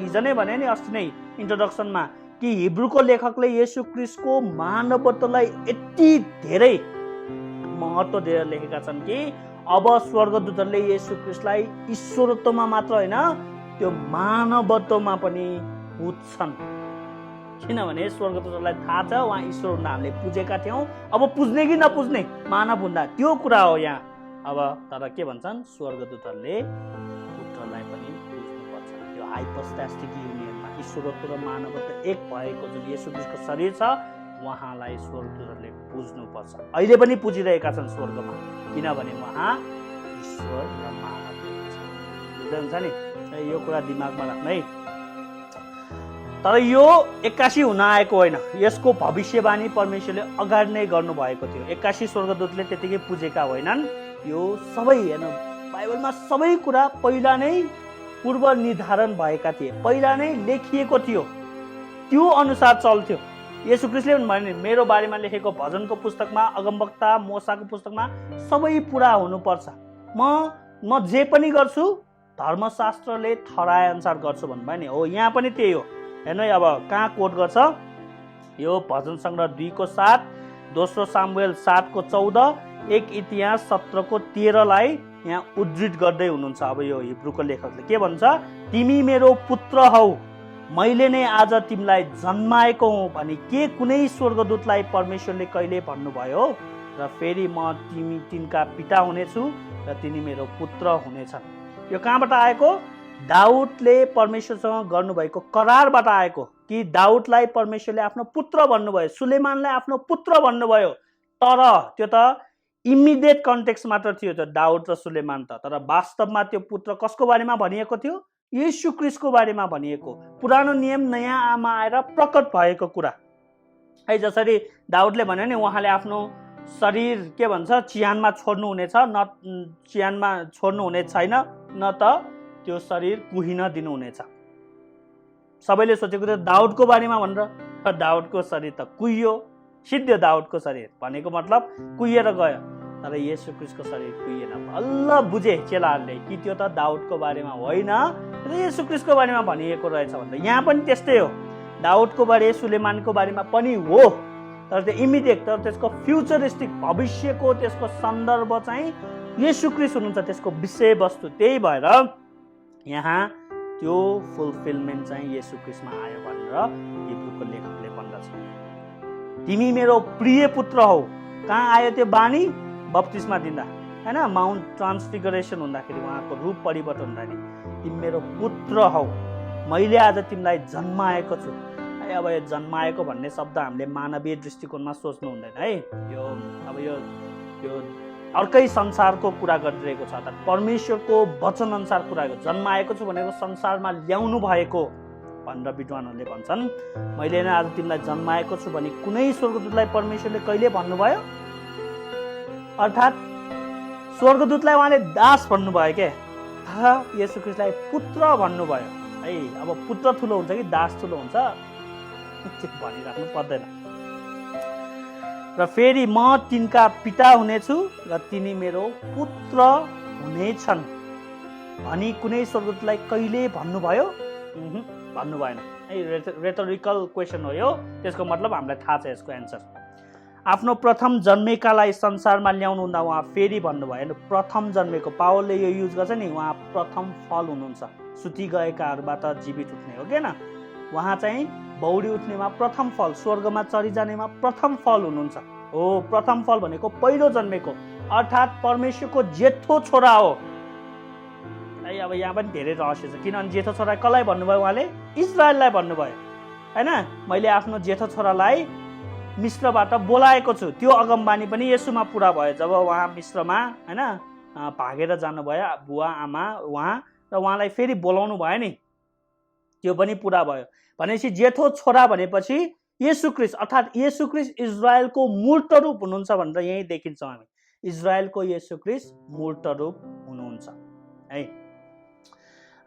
Speaker 1: हिजो नै भने नि, अस्ति नै इन्ट्रोडक्सनमा, कि हिब्रूको लेखकले येशू ख्रीष्टको मानवत्वलाई यति धेरै महत्त्व दिएर लेखेका छन् कि अब स्वर्गदूतहरूले येशू ख्रीष्टलाई ईश्वरत्वमा मात्र होइन, त्यो मानवत्वमा पनि पुज्छन्। किनभने स्वर्गदूतहरूलाई थाहा छ उहाँ ईश्वर हुँदा हामीले पुजेका थियौँ, अब पुज्ने कि नपुज्ने मानव हुँदा, त्यो कुरा हो यहाँ। अब तर के भन्छन्, स्वर्गदूतहरूले पुत्रलाई पनि पुज्नुपर्छ। त्यो हाइपोस्टाटिक युनियनमा ईश्वरत्व र मानवत्व एक भएको जुन येशू ख्रीष्टको शरीर छ, उहाँलाई स्वर्गदूतहरूले पुज्नुपर्छ। अहिले पनि पुजिरहेका छन् स्वर्गमा, किनभने उहाँ ईश्वर र मानव हुनुहुन्छ। बुझ्दै हुन्छ नि? यो कुरा दिमागमा राख्नु है। तर यो 81 हुन आएको होइन, यसको भविष्यवाणी परमेश्वरले अगाडि नै गर्नुभएको थियो। 81 स्वर्गदूतले त्यतिकै पुजेका होइनन्। यो सबै हेर्नु, बाइबलमा सबै कुरा पहिला नै पूर्व निर्धारण भएका थिए, पहिला नै लेखिएको थियो, त्यो अनुसार चल्थ्यो। येशू ख्रीष्टले पनि भने मेरो बारेमा लेखेको भजनको पुस्तकमा, अगमवक्ता मोसाको पुस्तकमा सबै पुरा हुनुपर्छ। म जे पनि गर्छु धर्मशास्त्रले ठहराए अनुसार गर्छु भन्नुभयो नि, हो यहाँ पनि त्यही हो। हेर्नु है, अब कहाँ कोट गर्छ, यो भजन सङ्ग्रह 2:7, दोस्रो सामुएल 7:14, 1 इतिहास 17:13लाई यहाँ उद्धृत गर्दै हुनुहुन्छ। अब यो हिब्रूको लेखकले के भन्छ, तिमी मेरो पुत्र हौ, मैले नै आज तिमीलाई जन्माएको हुँ भनी के कुनै स्वर्गदूतलाई परमेश्वरले कहिले भन्नुभयो? र फेरि म तिनका पिता हुनेछु र तिनी मेरो पुत्र हुनेछन्। यो कहाँबाट आएको? दाउदले परमेश्वरसँग गर्नुभएको करारबाट आएको कि दाउदलाई परमेश्वरले आफ्नो पुत्र भन्नुभयो, सुलेमानलाई आफ्नो पुत्र भन्नुभयो। तर त्यो त इमिडिएट कन्टेक्स्ट मात्र थियो त्यो दाउद र सुलेमान त, तर वास्तवमा त्यो पुत्र कसको बारेमा भनिएको थियो? येशू ख्रीष्टको बारेमा भनिएको, पुरानो नियम नयाँ आमा आएर प्रकट भएको कुरा है। जसरी दाउदले भन्यो नि, उहाँले आफ्नो शरीर के भन्छ चिहानमा छोड्नु हुनेछ, न चिहानमा छोड्नु हुने छैन, न त त्यो शरीर कुहिन दिनुहुनेछ। सबैले सोचेको थियो दाउदको बारेमा भनेर, दाउदको शरीर त कुहियो, सिद्धियो दाउदको शरीर भनेको मतलब कुहिएर गयो। तर येशू क्रिस्टको शरीर कुहिएन। बल्ल बुझे चेलाहरूले कि त्यो त दाउदको बारेमा होइन, त्यो येशू क्रिस्टको बारेमा भनिएको रहेछ भनेर। यहाँ पनि त्यस्तै हो, दाउदको बारे सुलेमानको बारेमा पनि हो, तर त्यो इमिडिएट, तर त्यसको फ्युचरिस्टिक भविष्यको त्यसको सन्दर्भ चाहिँ येशू क्रिस्ट हुनुहुन्छ, त्यसको विषयवस्तु। त्यही भएर यहाँ त्यो फुलफिलमेन्ट चाहिँ येशू क्रिस्टमा आयो भनेर हिब्रूको लेखकले भन्दछ। तिमी मेरो प्रिय पुत्र हौ। कहाँ आयो त्यो बानी? बप्तिस्मा दिँदा, हैन, माउन्ट ट्रान्सफिगरेसन हुँदाखेरि, उहाँको रूप परिवर्तन हुँदाखेरि, तिमी मेरो पुत्र हौ, मैले आज तिमीलाई जन्माएको छु। है, अब यो जन्माएको भन्ने शब्द हामीले मानवीय दृष्टिकोणमा सोच्नु हुँदैन है। यो अब यो अर्कै संसारको कुरा गरिरहेको छ, अर्थात् परमेश्वरको वचन अनुसार कुरा गरेको। जन्माएको छु भनेको संसारमा ल्याउनु भएको भनेर विद्वानहरूले भन्छन्। मैले नै आज तिमीलाई जन्माएको छु भने कुनै स्वर्गदूतलाई परमेश्वरले कहिले भन्नुभयो? अर्थात् स्वर्गदूतलाई उहाँले दास भन्नुभयो के, येशू क्रिस्टलाई पुत्र भन्नुभयो है। अब पुत्र ठुलो हुन्छ कि दास ठुलो हुन्छ भनिराख्नु पर्दैन। र फेरि म तिनका पिता हुनेछु र तिनी मेरो पुत्र हुनेछन् भनी कुनै स्वर्गदूतलाई कहिले भन्नुभयो? भन्नु भएन है। रेटोरिकल क्वेसन हो यो, त्यसको मतलब हामीलाई थाहा छ यसको एन्सर। आफ्नो प्रथम जन्मेकालाई संसारमा ल्याउनु हुँदा उहाँ फेरि भन्नुभयो, प्रथम जन्मेको। पावलले यो युज गर्छ नि, उहाँ प्रथम फल हुनुहुन्छ, सुति गएकाहरूबाट जीवित उठ्ने हो कि न। उहाँ चाहिँ बौडी उठ्नेमा प्रथम फल, स्वर्गमा चढिजानेमा प्रथम फल हुनुहुन्छ। हो, प्रथम फल भनेको पहिलो जन्मेको, अर्थात् परमेश्वरको जेठो छोरा हो। अब यहाँ पनि धेरै रहस्य छ, किनभने जेठो छोरा कसलाई भन्नुभयो? उहाँले इजरायललाई भन्नुभयो, हैन। मैले आफ्नो जेठो छोरालाई मिश्रबाट बोलाएको छु। त्यो अगमबानी पनि येशूमा पुरा भयो, जब उहाँ मिश्रमा, हैन, भागेर जानुभयो बुवा आमा उहाँ, र उहाँलाई फेरि बोलाउनु भयो नि, त्यो पनि पुरा भयो। भनेपछि जेठो छोरा भनेपछि येशू क्रिस्ट, अर्थात् येशू क्रिस्ट इजरायलको मूर्त रूप हुनुहुन्छ भनेर यही देखिन्छौँ हामी। इजरायलको येशू क्रिस्ट मूर्त रूप हुनुहुन्छ है।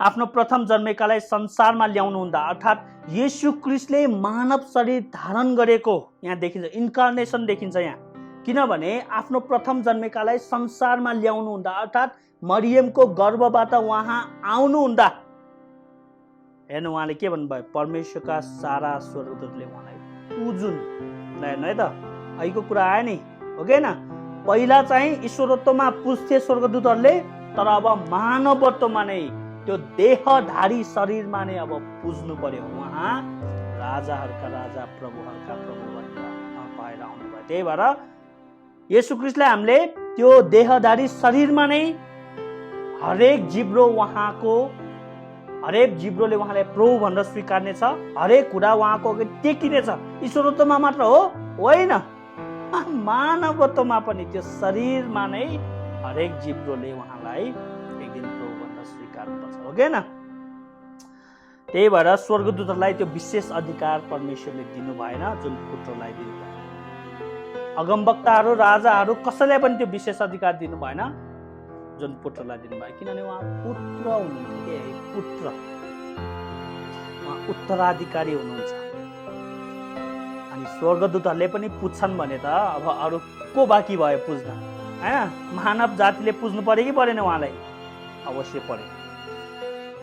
Speaker 1: आफ्नो प्रथम जन्मेकालाई संसारमा ल्याउनु हुँदा, अर्थात् येशू क्रिस्टले मानव शरीर धारण गरेको यहाँ देखिन्छ, इन्कार्नेसन देखिन्छ यहाँ। किनभने आफ्नो प्रथम जन्मेकालाई संसारमा ल्याउनु हुँदा, अर्थात् मरियमको गर्भबाट उहाँ आउनु हुँदा, हेर्नु उहाँले के भन्नुभयो? परमेश्वरका सारा स्वर्गदूतले उहाँलाई पुजुन्। ल हेर्नु है त, अहिलेको कुरा आयो नि, हो कि न। पहिला चाहिँ ईश्वरत्वमा पुज्थे स्वर्गदूतहरूले, तर अब मानवत्वमा नै, त्यो देहधारी शरीरमा नै अब पुज्नु पर्यो। उहाँ राजाहरूका राजा प्रभुहरूका प्रभु भएर आउनुभयो। त्यही भएर येशू क्रिस्टलाई हामीले त्यो देहधारी शरीरमा नै हरेक जिब्रो उहाँको, हरेक जिब्रोले उहाँलाई प्रभु भनेर स्वीकार्ने छ, हरेक कुरा उहाँको अघि टेकिनेछ। ईश्वरत्वमा मात्र हो होइन, मानवत्वमा पनि त्यो शरीरमा नै हरेक जिब्रोले उहाँलाई एक दिन प्रभु भनेर स्वीकार्नुपर्छ, हो कि न। त्यही भएर स्वर्गदूतहरूलाई त्यो विशेष अधिकार परमेश्वरले दिनु भएन जुन पुत्रलाई दिनुभयो। अगमवक्ताहरू, राजाहरू कसैलाई पनि त्यो विशेष अधिकार दिनु भएन जुन पुत्रलाई दिनुभयो, किनभने उहाँ पुत्र हुनुहुन्थ्यो, पुत्र, उहाँ उत्तराधिकारी हुनुहुन्छ। अनि स्वर्गदूतहरूले पनि पुज्छन् भने त अब अरू को बाँकी भयो पुज्न, हैन? मानव जातिले पुज्नु पर्यो कि परेन? उहाँलाई अवश्य पर्यो।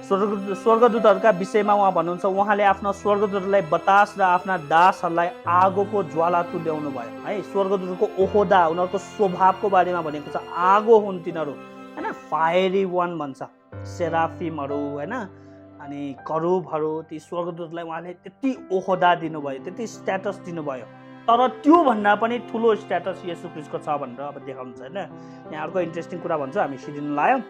Speaker 1: स्वर्गदूतहरूका विषयमा उहाँ भन्नुहुन्छ, उहाँले आफ्ना स्वर्गदूतहरूलाई बतास र आफ्ना दासहरूलाई आगोको ज्वाला तुल्याउनु भयो है। स्वर्गदूतको ओहोदा, उनीहरूको स्वभावको बारेमा भनेको छ, आगो हुन् तिनीहरू, हैन, फायरी वान भन्छ। सेराफिमहरू, हैन, अनि करुबहरू, ती स्वर्गदूतलाई उहाँले त्यति ओहोदा दिनुभयो, त्यति स्ट्याटस दिनुभयो। तर त्यो भन्दा पनि ठुलो स्ट्याटस येशू क्रिस्टको छ भनेर अब देखाउनुहुन्छ, हैन। यहाँ अर्को इन्ट्रेस्टिङ कुरा भन्छ, हामी सिदिन लायौँ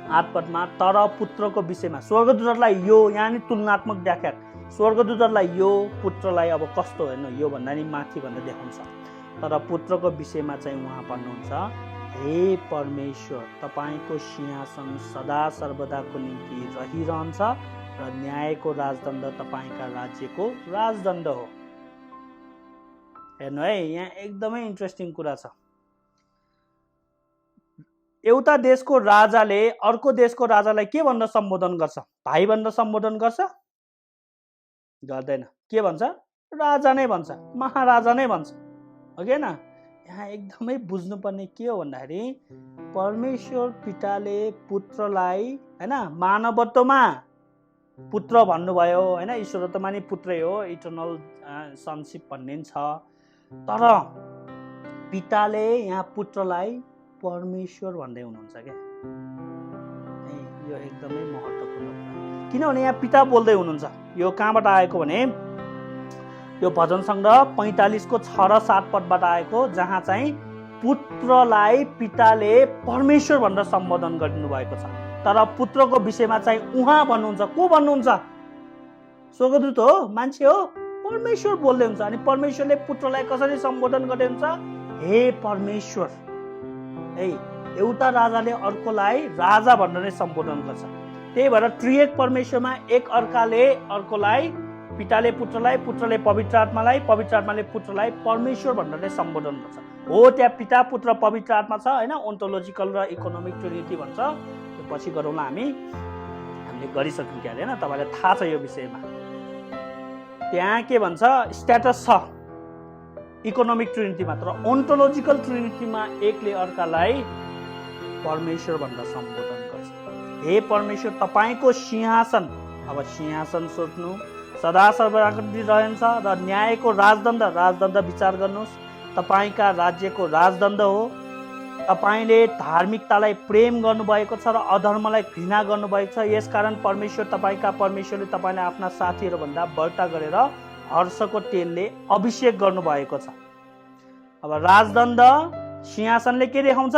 Speaker 1: 8 पदमा। तर पुत्रको विषयमा स्वर्गदूतहरूलाई यो, यहाँ नि तुलनात्मक व्याख्या, स्वर्गदूतहरूलाई यो, पुत्रलाई अब कस्तो, हेर्नु, यो भन्दा नि माथि भनेर देखाउँछ। तर पुत्रको विषयमा चाहिँ उहाँ भन्नुहुन्छ, हे परमेश्वर, तपाईँको सिंहासन सदा सर्वदाको निम्ति रहिरहन्छ र न्यायको राजदण्ड तपाईँका राज्यको राजदण्ड हो। हेर्नु है, यहाँ एकदमै इन्ट्रेस्टिङ कुरा छ। एउटा देशको राजाले अर्को देशको राजालाई के भनेर सम्बोधन गर्छ? भाइ भनेर सम्बोधन गर्छ? गर्दैन। के भन्छ? राजा नै भन्छ, महाराजा नै भन्छ, हो कि न? यहाँ एकदमै बुझ्नुपर्ने के हो भन्दाखेरि परमेश्वर पिताले पुत्रलाई हैन मानवत्वमा पुत्र भन्नुभयो हैन, ईश्वरत्वमा नि पुत्रै हो, इटर्नल सनशिप भन्ने छ। तर पिताले यहाँ पुत्रलाई परमेश्वर भन्दै हुनुहुन्छ क्या। यो एकदमै महत्त्वपूर्ण कुरा, किनभने यहाँ पिता बोल्दै हुनुहुन्छ। यो कहाँबाट आएको भने यो भजन सङ्ग्रह 45 को 6 र 7 पदबाट आएको, जहाँ चाहिँ पुत्रलाई पिताले परमेश्वर भनेर सम्बोधन गरिदिनु भएको छ। तर पुत्रको विषयमा चाहिँ उहाँ भन्नुहुन्छ। को भन्नुहुन्छ? स्वर्गदूत हो, मान्छे हो, परमेश्वर बोल्दै हुन्छ। अनि परमेश्वरले पुत्रलाई कसरी सम्बोधन गर्दै हुन्छ? हे परमेश्वर। है, एउटा राजाले अर्कोलाई राजा भनेर नै सम्बोधन गर्छ। त्यही भएर त्रिएक परमेश्वरमा एक अर्काले अर्कोलाई, पिताले पुत्रलाई, पुत्रले पवित्र आत्मालाई, पवित्र आत्माले पुत्रलाई परमेश्वर भनेर नै सम्बोधन गर्छ। हो, त्यहाँ पिता पुत्र पवित्र आत्मा छ हैन, ओन्टोलोजिकल र इकोनोमिक ट्रिनिटी भन्छ। त्यो पछि गरौँला, हामीले गरिसक्यौँ क्या हैन, तपाईलाई थाहा छ यो विषयमा। त्यहाँ के भन्छ, स्ट्याटस छ इकोनोमिक ट्रिनिटीमा, तर ओन्टोलोजिकल ट्रिनिटीमा एकले अर्कालाई परमेश्वर भनेर सम्बोधन गर्छ। हे परमेश्वर, तपाईको सिंहासन, अब सिंहासन सोच्नु, सदा सर्वव्यापी रहन्छ र न्यायको राजदण्ड विचार गर्नुहोस्। तपाईका राज्यको राजदण्ड हो। तपाईले धार्मिकतालाई प्रेम गर्नुभएको छ र अधर्मलाई घृणा गर्नुभएको छ। यसकारण परमेश्वरले तपाईलाई आफ्ना साथीहरूभन्दा बढ्ता गरेर हर्षको तेलले अभिषेक गर्नुभएको छ। अब राजदण्ड, सिंहासनले के देखाउँछ?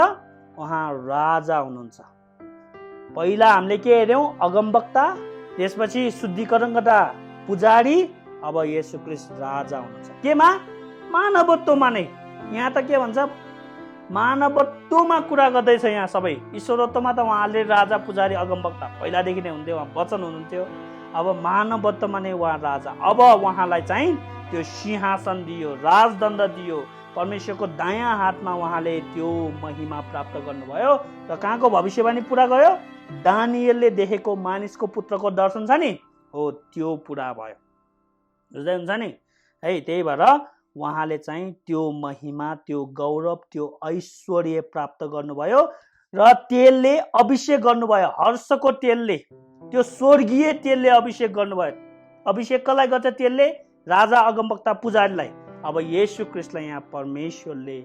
Speaker 1: उहाँ राजा हुनुहुन्छ। पहिला हामीले के हेर्यौं? अगमवक्ता, त्यसपछि शुद्धिकरण गर्दा पुजारी, अब येशू ख्रीष्ट राजा हुनुहुन्छ। केमा? मानवत्वमा नै। यहाँ त के भन्छ? मानवत्वमा कुरा गर्दैछ यहाँ सबै। ईश्वरत्वमा त उहाँले राजा, पुजारी, अगमवक्ता पहिलादेखि नै हुन्थ्यो, उहाँ वचन हुनुहुन्थ्यो। अब मानवत्वमा नै उहाँ राजा। अब उहाँलाई चाहिँ त्यो सिंहासन दियो, राजदण्ड दियो। परमेश्वरको दायाँ हातमा उहाँले त्यो महिमा प्राप्त गर्नुभयो र कहाँको भविष्यवाणी पुरा गर्यो? दानिएलले देखेको मानिसको पुत्रको दर्शन छ नि, हो त्यो पुरा भयो। बुझ्दै हुन्छ नि है। त्यही भएर उहाँले चाहिँ त्यो महिमा, त्यो गौरव, त्यो ऐश्वर्य प्राप्त गर्नुभयो र तेलले अभिषेक गर्नुभयो। हर्षको तेलले, त्यो स्वर्गीय तेलले अभिषेक गर्नुभयो। अभिषेक कसलाई गर्छ? तेलले राजा, अगमवक्ता, पुजारीलाई। अब येशू ख्रीष्टलाई यहाँ परमेश्वरले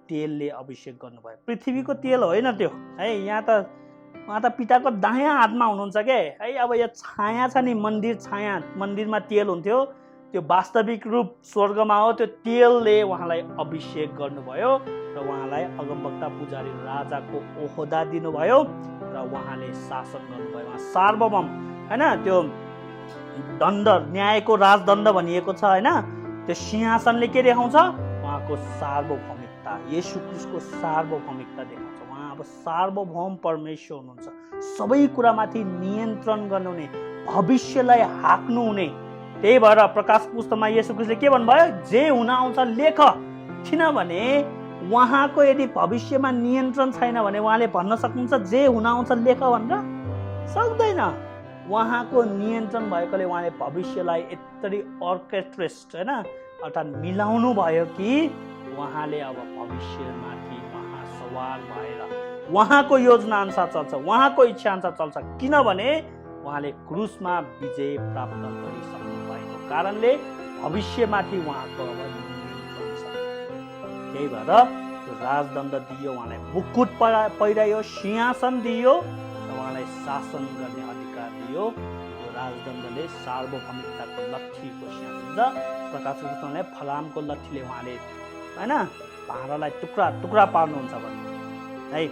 Speaker 1: तेलले अभिषेक गर्नुभयो। पृथ्वीको तेल होइन त्यो है, यहाँ त उहाँ त पिताको दायाँ हातमा हुनुहुन्छ के है। अब यो छाया छ नि, मन्दिर छाया, मन्दिरमा तेल हुन्थ्यो, त्यो वास्तविक रूप स्वर्गमा हो। त्यो तेलले उहाँलाई अभिषेक गर्नुभयो र उहाँलाई अगमवक्ता, पुजारी, राजाको ओहदा दिनुभयो र उहाँले शासन गर्नुभयो। उहाँ सार्वभौम हैन, त्यो दण्ड, न्यायको राजदण्ड भनिएको छ हैन। त्यो सिंहासनले के देखाउँछ? उहाँको सार्वभौमिकता, येशू ख्रीष्टको सार्वभौमिकता देखाउँछ। उहाँ अब सार्वभौम परमेश्वर हुनुहुन्छ, सबै कुरामाथि नियन्त्रण गर्नुहुने, भविष्यलाई हाँक्नु हुने। त्यही भएर प्रकाश पुस्तकमा येशू ख्रीष्टले के भन्नुभयो? जे हुन आउँछ लेख। किनभने उहाँको यदि भविष्यमा नियन्त्रण छैन भने उहाँले भन्न सक्नुहुन्छ जे हुन आउँछ लेख भनेर? सक्दैन। उहाँको नियन्त्रण भएकोले उहाँले भविष्यलाई यत्तरी अर्केस्ट्रेट हैन, अर्थात् मिलाउनु भयो कि उहाँले अब भविष्यमाथि उहाँ सवार भएर उहाँको योजना अनुसार चल्छ, उहाँको इच्छा अनुसार चल्छ। किनभने उहाँले क्रुसमा विजय प्राप्त गरिसक्नु भएको कारणले भविष्यमाथि उहाँको अब नियन्त्रण छ। त्यही भएर त्यो राजदण्ड दियो, उहाँलाई मुकुट पहिरायो, सिंहासन दियो र उहाँलाई शासन गर्ने अधिकार दियो। त्यो राजदण्डले सार्वभौमिकताको लट्ठीको सिंहासन छ। प्रकाश पुस्तकले फलामको लट्ठीले उहाँले हैन भाँडालाई टुक्रा टुक्रा पार्नुहुन्छ भन्नु है।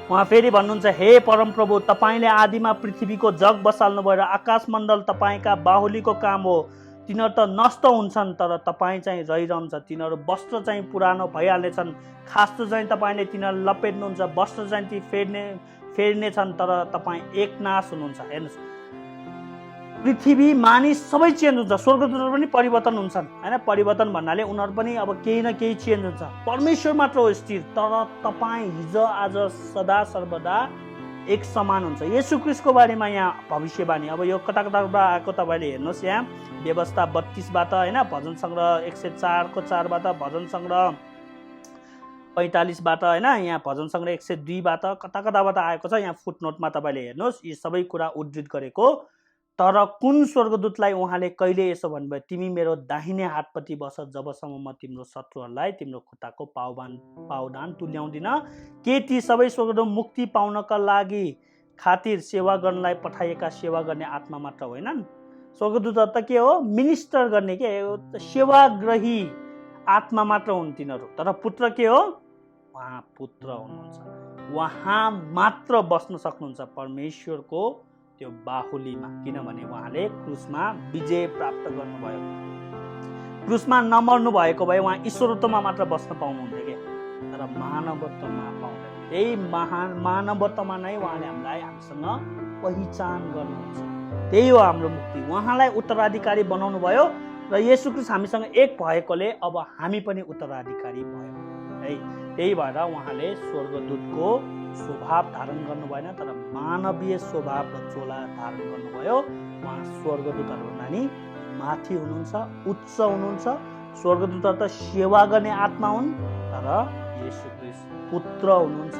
Speaker 1: उहाँ फेरि भन्नुहुन्छ, हे परमप्रभु, तपाईले आदिमा पृथ्वीको जग बसाल्नु भयो र आकाशमण्डल तपाईका बाहुलीको काम हो। तिनीहरू त नष्ट हुन्छन् तर तपाईँ चाहिँ रहिरहन्छ। तिनीहरू वस्त्र चाहिँ पुरानो भइहाल्नेछन्, खास्तो चाहिँ तपाईँले तिनीहरू लपेट्नुहुन्छ, वस्त्र चाहिँ ती फेर्ने छन्, तर तपाईँ एकनाश हुनुहुन्छ। हेर्नुहोस्, पृथ्वी, मानिस सबै चेन्ज हुन्छ, स्वर्गदूतहरू पनि परिवर्तन हुन्छन् हैन। परिवर्तन भन्नाले उनीहरू पनि अब केही न केही चेन्ज हुन्छ। परमेश्वर मात्र हो स्थिर, तर तपाईँ हिजो आज सदा सर्वदा एक समान हुन्छ। येशू ख्रीष्टको बारेमा यहाँ भविष्यवाणी अब यो कता कताबाट आएको तपाईँले हेर्नुहोस्। यहाँ व्यवस्था 32 बाट हैन, भजन सङ्ग्रह 104 को 4 बाट, भजन सङ्ग्रह 45बाट होइन, यहाँ भजन सङ्ग्रह 102बाट कता कताबाट आएको छ। यहाँ फुटनोटमा तपाईँले हेर्नुहोस् यी सबै कुरा उद्धृत गरेको। तर कुन स्वर्गदूतलाई उहाँले कहिले यसो भन्नुभयो, तिमी मेरो दाहिने हातपट्टि बस जबसम्म म तिम्रो शत्रुहरूलाई तिम्रो खुट्टाको पाउदान तुल्याउँदिन। के ती सबै स्वर्गदूत मुक्ति पाउनका लागि खातिर सेवा गर्नलाई पठाइएका सेवा गर्ने आत्मा मात्र होइनन्? स्वर्गदूतहरू त के हो, मिनिस्टर गर्ने के सेवाग्रही आत्मा मात्र हुन् तिनीहरू। तर पुत्र के हो, उहाँ पुत्र हुनुहुन्छ, उहाँ मात्र बस्न सक्नुहुन्छ परमेश्वरको त्यो बाहुलीमा, किनभने उहाँले क्रुसमा विजय प्राप्त गर्नुभयो। क्रुसमा नमर्नु भएको भए उहाँ ईश्वरत्वमा मात्र बस्न पाउनुहुन्थ्यो क्या, तर मानवत्वमा पाउँदैन। त्यही मानवत्वमा नै उहाँले हामीसँग पहिचान गर्नुहुन्छ। त्यही हो हाम्रो मुक्ति। उहाँलाई उत्तराधिकारी बनाउनु भयो र येशू ख्रीष्ट हामीसँग एक भएकोले अब हामी पनि उत्तराधिकारी भयौँ है। त्यही भएर उहाँले स्वर्गदूतको स्वभाव धारण गर्नु भएन, तर मानवीय स्वभाव र चोला धारण गर्नुभयो। उहाँ स्वर्गदूतहरूभन्दा नि माथि हुनुहुन्छ, उच्च हुनुहुन्छ। स्वर्गदूतहरू त सेवा गर्ने आत्मा हुन्, तर येशू ख्रीष्ट पुत्र हुनुहुन्छ।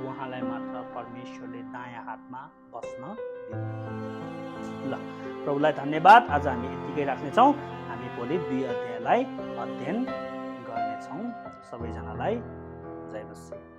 Speaker 1: उहाँलाई मात्र परमेश्वरले दायाँ हातमा बस्न दिनुहुन्छ। ल, प्रभुलाई धन्यवाद। आज हामी यतिकै राख्नेछौँ। हामी भोलि 2 अध्यायलाई अध्ययन गर्नेछौँ। सबैजनालाई जय मसीह।